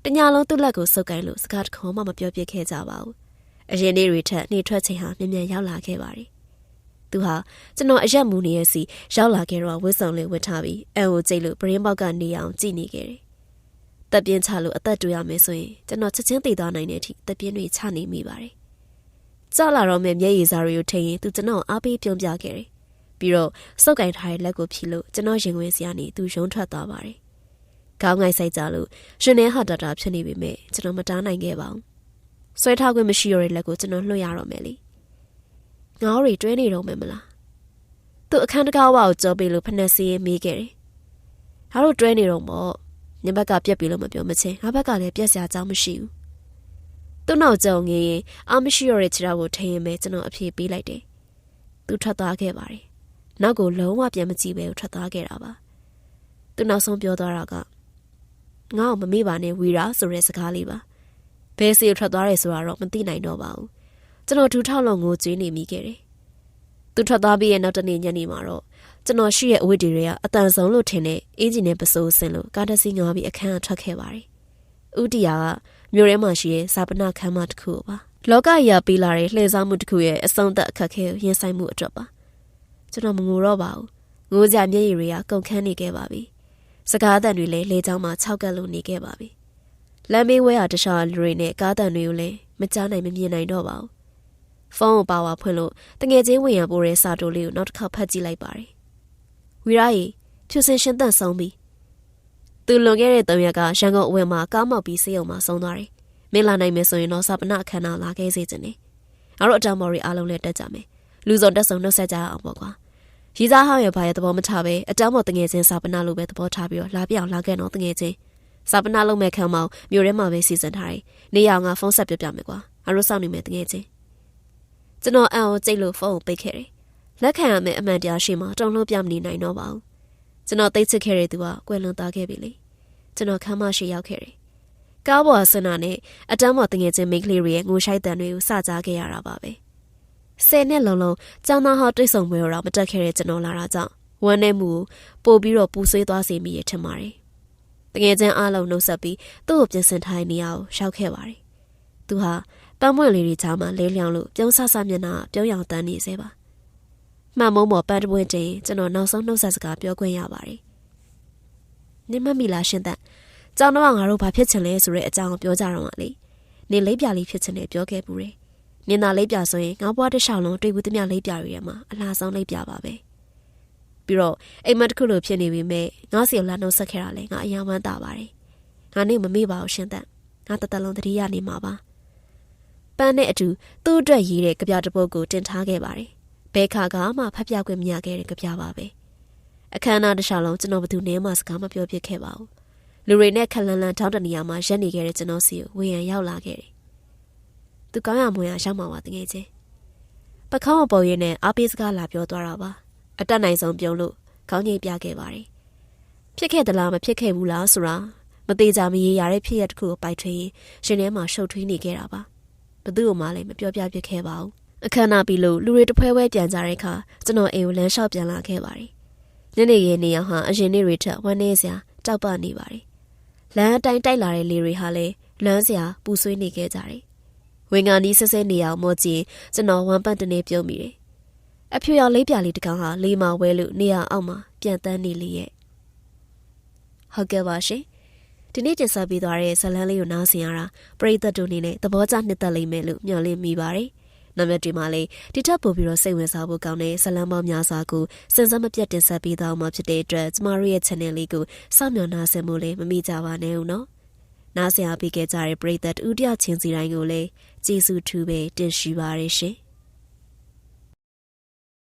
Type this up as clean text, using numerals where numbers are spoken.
တညာလုံးသူ့လက်ကိုစုပ်ကိုင်းလို့စကားတခေါမှမပြောပြခဲ့ကြပါဘူးအရင်နေ့တွေထက်နေထွက်ချိန်ဟာမြန်မြန်ရောက်လာခဲ့ပါတယ်သူဟာကျွန်တော်အရက်မူနေရဲ့စီရောက်လာခဲ့တော့ဝစ်စုံလေးဝတ်ထားပြီးအန်ကိုကြိတ်လို့ပရင်းပေါက်ကနေအောင်ကြည့်နေခဲ့တယ်တပ်ပြင်းချလို့အသက်တူရမယ်ဆိုရင်ကျွန်တော်ချက်ချင်းတည်သွားနိုင်တဲ့အထိတပ်ပြင်းတွေချနေမိပါတယ်ကြောက်လာတော့မဲ့မျက်ရည်စားတွေကိုထိရင်သူကျွန်တော်အားပေးပြုံးပြခဲ့တယ်ပြီးတော့စုပ်ကိုင်ထားတဲ့လက်ကိုဖြီလို့ကျွန်တော်ရင်ဝင်စရာနေသူရုံထွက်သွားပါတယ်ခေါင်းငိုက်ဆိုင်ကြလို့ရှင်နေဟာတာဖြစ်နေပြီမဲ့ကျွန်တော်မတားနိုင်ခဲ့ပါဘူးဆွဲထားခွင့်မရှိရတဲ့လက်ကိုကျွန်တော်လွှတ်ရတော့မယ်လေငေါးတွေတွဲနေတော့မယ်မလားသူအခန်းတကားဝါကိုကြောပေးလို့ဖက်နှက်စီးမေးခဲ့တယ်ငါတို့တွဲနေတော့ပေါ့ညဘက်ကပြက်ပြီလို့မပြောမချင်းငါဘက်ကလည်းပြက်စရာအကြောင်းမရှိဘူးသူ့နောက်ကြုံငေးရင်အာမရှိရတဲ့ခြေထောက်ကိုထိရင်ပဲကျွန်တော်အပြေပေးလိုက်တယ်သူထွက်သွားခဲ့ပါတယ်နောက်ကိုလုံးဝပြန်မကြည့်ပဲထွက်သွားခဲ့တာပါသူနောက်ဆုံးပြောသွားတာကငါ့ကိုမမေ့ပါနဲ့ဝီရာဆိုတဲ့စကားလေးပါဘယ်စီထွက်သွားရဲဆိုတာတော့မသိနိုင်တော့ပါဘူးကျွန်တော်ဒူးထောက်လုံးကိုကျွေးနေမိခဲ့တယ်သူထွက်သွားပြီးရဲ့နောက်တနေ့ညနေမှာတော့ကျွန်တော်ရှိရဲ့အဝတ်တွေကအတန်ဆုံးလို့ထင်တဲ့အင်ဂျင်နဲ့ပစိုးဆင်းလို့ကားတစ်စီးငါပြီးအခန်းထွက်ခဲ့ပါတယ်ဥတီယာကမြို့ထဲမှာရှိတဲ့ဇာပနာခန်းမတစ်ခုပါလောကကြီးပေးလာတဲ့လှည့်စားမှုတစ်ခုရဲ့အဆုံးသက်အခက်ခဲရင်ဆိုင်မှုအတွက်ပါကျွန်တော်မငိုတော့ပါဘူးငိုကြမျက်ရည်တွေကကုန်ခန်းနေခဲ့ပါပြီစကားအသံတွေလည်းလေကြောင်းမှာခြောက်ကပ်လို့နေခဲ့ပါပြီလမ်းမေးဝဲရတခြားလူတွေနဲ့ကားတန်တွေကိုလည်းမကြားနိုင်မမြင်နိုင်တော့ပါဘူးဖုန်းကိုပါဝါဖွင့်လို့တငယ်ချင်းဝင်ရပို့တဲ့စာတိုလေးကိုနောက်တစ်ခါဖတ်ကြည့်လိုက်ပါတယ်ဝီရာရီဖြူစင်ရှင်းသန့်ဆုံးပြီသူလွန်ခဲ့တဲ့3ရက်ကရန်ကုန်အဝယ်မှာကားမောက်ပြီးစေးရုံမှာဆုံးသွားတယ်မင်းလာနိုင်မယ်ဆိုရင်တော့စာပနာအခမ်းအနားလာခဲ့စေချင်တယ်ငါတို့အတောင်မော်ရီအားလုံးလည်းတက်ကြမယ်လူစုံတက်ဆုံနှုတ်ဆက်ကြအောင်ပေါ့ကွာရီစားဟောင်းရဲ့ဘာရဲ့သဘောမထားပဲအတောင်မော်တငယ်ချင်းစာပနာလိုပဲသဘောထားပြီးတော့လာပြအောင်လာခဲ့တော့တငယ်ချင်းစာပနာလုံးမဲ့ခံမောင်မြို့ထဲမှာပဲစီစဉ်ထားတယ်နေရအောင်ငါဖုန်းဆက်ပြပြမယ်ကွာငါတို့စောင့်နေမယ်တငယ်ချင်းကျွန်တော်အန်ကိုကြိတ်လို့ဖုန်းကိုပိတ်ခဲ့တယ်လက်ခံရမယ့်အမှန်တရားရှိမှတုံ့လို့ပြမနေနိုင်တော့ပါဘူးကျွန်တော်သိချစ်ခဲ့တဲ့သူကကွယ်လွန်သွားခဲ့ပြီလေကျွန်တော်ခမ်းမရှိရောက်ခဲ့တယ်ကားပေါ်ဆန္ဒနဲ့အတန်းပေါ်တငယ်ချင်းမိန်းကလေးတွေရဲ့ငိုရှိုက်တန်တွေကိုစကြားခဲ့ရတာပါပဲ10နှစ်လုံးလုံးကျောင်းသားဟောတိတ်ဆုံပွဲတော့မတက်ခဲ့တဲ့ကျွန်တော်လာတာကြောင့်ဝမ်းနဲ့မှုပို့ပြီးတော့ပူဆွေးသွားစေမိရထင်ပါတယ်တငယ်ချင်းအားလုံးနှုတ်ဆက်ပြီးသူ့ကိုပြင်ဆင်ထားတဲ့နေရာကိုရှောက်ခဲ့ပါတယ်သူဟာပန်းပွင့်လေးတွေချာမှလဲလျောင်းလို့ပြုံးဆဆမျက်နှာပြုံးရောင်တန်းနေစေပါမှန်မုံပေါ်ပန်းတပွင့်တင်ကျွန်တော်နောက်ဆုံးနှုတ်ဆက်စကားပြောခွင့်ရပါတယ်နေမမီလာရှင်သက်ကျောင်းတော့ငါတို့ဘာဖြစ်ချင်လဲဆိုတဲ့အကြောင်းကိုပြောကြတော့မှလေနေလိပ်ပြလေးဖြစ်ချင်တယ်ပြောခဲ့ပူတယ်နင်သာလိပ်ပြဆိုရင်ငါဘွားတစ်လျှောက်လုံးတွေ့ဘူးသမျှလိပ်ပြတွေထဲမှာအလားဆုံးလိပ်ပြပါပဲပြီးတော့အိမ်မက်တစ်ခုလိုဖြစ်နေပြီမဲ့ငါစီကိုလာနှုတ်ဆက်ခဲ့တာလေငါအယံဝမ်းသာပါတယ်ငါနေမမေ့ပါဘူးရှင်သက်ငါတသက်လုံးတတိယနေမှာပါပန်းနဲ့အတူသူ့အတွက်ရေးတဲ့ကြပြတပုတ်ကိုတင်ထားခဲ့ပါတယ်ဘဲခါကမှဖတ်ပြခွင့်မရခဲ့တဲ့ကြပြပါပဲအခမ်းအနားတစ်လျှောက်လုံးကျွန်တော်ဘသူနဲ့မှစကားမပြောပြခဲ့ပါဘူးလူတွေနဲ့ခက်လန်းလန်းထောင်းတနေရာမှာရက်နေခဲ့တဲ့ကျွန်တော်စီကိုဝေယံရောက်လာခဲ့တယ်သူကောင်းရမွေရရောက်မှာပါတကယ်ချင်းပခေါင်းအပေါ်ရင်းနဲ့အားပေးစကားလာပြောသွားတာပါအတက်နိုင်ဆုံးပြုံးလို့ခေါင်းငိတ်ပြခဲ့ပါတယ်ဖြစ်ခဲ့သလားမဖြစ်ခဲ့ဘူးလားဆိုတာမသေးကြမရေရတဲ့ဖြစ်ရတစ်ခုကိုပိုက်ထွေးရှင်ထဲမှာရှုပ်ထွေးနေခဲ့တာပါဘသူ့ကိုမှလည်းမပြောပြဖြစ်ခဲ့ပါဘူးအခမ်းအနားပြီးလို့လူတွေတဖွဲဖွဲပြန်ကြတဲ့အခါကျွန်တော်အိမ်ကိုလမ်းလျှောက်ပြန်လာခဲ့ပါတယ်ညနေရဲ့နေရာဟာအရင်နေ့တွေထက်ဝမ်းနည်းစရာတောက်ပနေပါတယ်လမ်းအတိုင်းတိုက်လာတဲ့လေတွေဟာလည်းလမ်းစရာပူဆွေးနေခဲ့ကြတယ်ဝင်ငါနီးဆဲဆဲနေအောင်မော့ကြည့်ကျွန်တော်ဝမ်းပတ်တနေပြုံးမိတယ်အဖြူရောင်လေးပြလေးတကောင်ဟာလေးမဝဲလို့နေရာအောက်မှာပြန်တန်းနေလေရဲ့ဟုတ်ကဲ့ပါရှင်ဒီနေ့တင်ဆက်ပေးသွားတဲ့ဇလန်းလေးကိုနားဆင်ရတာပရိသတ်တို့အနေနဲ့သဘောကျနှစ်သက်လိမ့်မယ်လို့မျှော်လင့်မိပါတယ်။နောက်မြတ်ဒီမှာလေးဒီထက်ပိုပြီးတော့စိတ်ဝင်စားဖို့ကောင်းတဲ့ဇလန်းပေါင်းများစွာကိုစဉ်ဆက်မပြတ်တင်ဆက်ပေးသွားမှာဖြစ်တဲ့အတွက်ကျမတို့ရဲ့ channel လေးကိုစောင့်မျှော်နားဆင်ဖို့လည်းမမိကြပါနဲ့ဦးနော်။နားဆင်အားပေးခဲ့ကြတဲ့ပရိသတ်ဦးတယောက်ချင်းစီတိုင်းကိုလည်းကျေးဇူးထူးပဲတင်ရှိပါရရှင်။